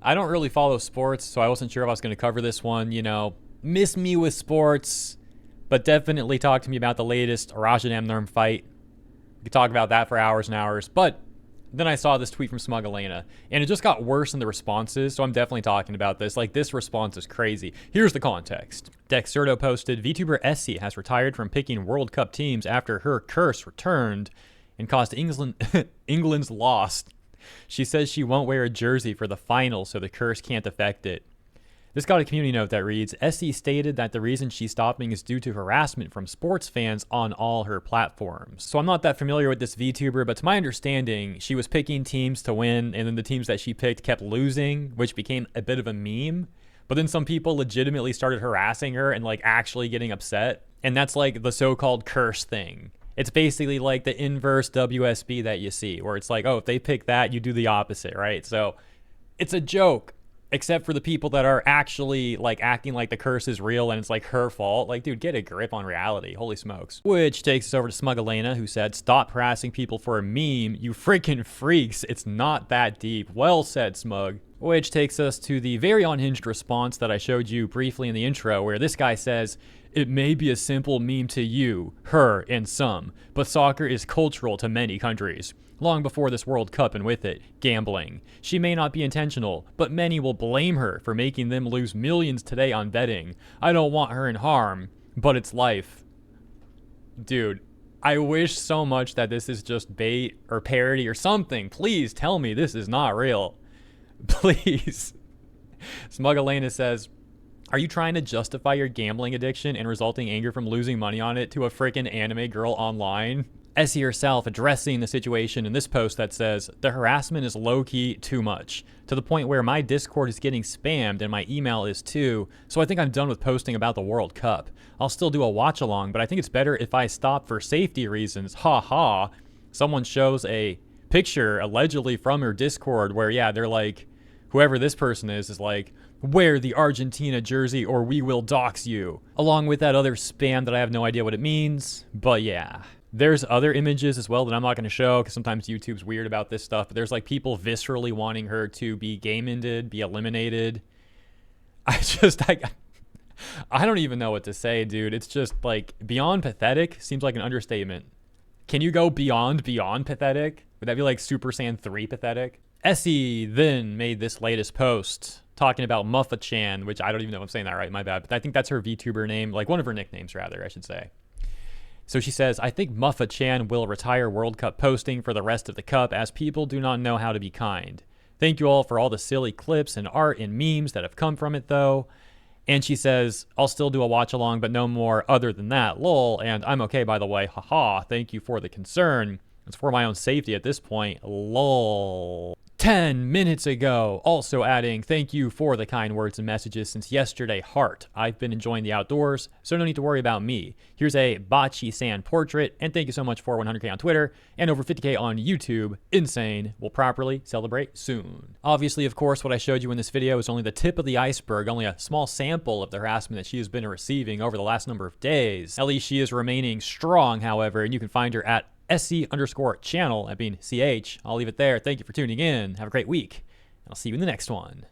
I don't really follow sports, so I wasn't sure if I was going to cover this one. You know, miss me with sports, but definitely talk to me about the latest Rajadam Nurm fight. We could talk about that for hours and hours, but then I saw this tweet from Smug Elena, and it just got worse in the responses, so I'm definitely talking about this. Like, this response is crazy. Here's the context. Dexerto posted, VTuber Essie has retired from picking World Cup teams after her curse returned and caused England's loss. She says she won't wear a jersey for the final, so the curse can't affect it. This got a community note that reads, Essie stated that the reason she's stopping is due to harassment from sports fans on all her platforms. So I'm not that familiar with this VTuber, but to my understanding, she was picking teams to win, and then the teams that she picked kept losing, which became a bit of a meme. But then some people legitimately started harassing her and like actually getting upset. And that's like the so-called curse thing. It's basically like the inverse WSB that you see, where it's like, oh, if they pick that, you do the opposite, right? So it's a joke. Except for the people that are actually like acting like the curse is real and it's like her fault. Like, dude, get a grip on reality. Holy smokes. Which takes us over to Smug Elena, who said, stop harassing people for a meme. You freaking freaks. It's not that deep. Well said, Smug. Which takes us to the very unhinged response that I showed you briefly in the intro, where this guy says, it may be a simple meme to you, her, and some, but soccer is cultural to many countries. Long before this World Cup and with it, gambling. She may not be intentional, but many will blame her for making them lose millions today on betting. I don't want her in harm, but it's life. Dude, I wish so much that this is just bait or parody or something. Please tell me this is not real. Please. Smug Elena says, are you trying to justify your gambling addiction and resulting anger from losing money on it to a freaking anime girl online? Essie herself addressing the situation in this post that says, the harassment is low-key too much, to the point where my Discord is getting spammed and my email is too, so I think I'm done with posting about the World Cup. I'll still do a watch-along, but I think it's better if I stop for safety reasons. Ha ha. Someone shows a picture allegedly from her Discord where, yeah, they're like, whoever this person is like, wear the Argentina jersey or we will dox you. Along with that other spam that I have no idea what it means, but yeah. There's other images as well that I'm not going to show because sometimes YouTube's weird about this stuff, but there's like people viscerally wanting her to be game-ended, be eliminated. I don't even know what to say, dude. It's just like beyond pathetic seems like an understatement. Can you go beyond pathetic? Would that be like Super Saiyan 3 pathetic? Essie then made this latest post talking about Muffa-chan, which I don't even know if I'm saying that right, my bad, but I think that's her VTuber name, like one of her nicknames rather, I should say. So she says, I think Muffa-chan will retire World Cup posting for the rest of the Cup as people do not know how to be kind. Thank you all for all the silly clips and art and memes that have come from it though. And she says, I'll still do a watch along, but no more other than that, lol. And I'm okay, by the way, haha, thank you for the concern. It's for my own safety at this point, lol. 10 minutes ago, also adding, thank you for the kind words and messages since yesterday, heart. I've been enjoying the outdoors, so no need to worry about me. Here's a Bachi-san portrait, and thank you so much for 100k on Twitter, and over 50k on YouTube. Insane. We'll properly celebrate soon. Obviously, of course, what I showed you in this video is only the tip of the iceberg, only a small sample of the harassment that she has been receiving over the last number of days. At least she is remaining strong, however, and you can find her at SC_channel, that being CH. I'll leave it there. Thank you for tuning in. Have a great week, and I'll see you in the next one.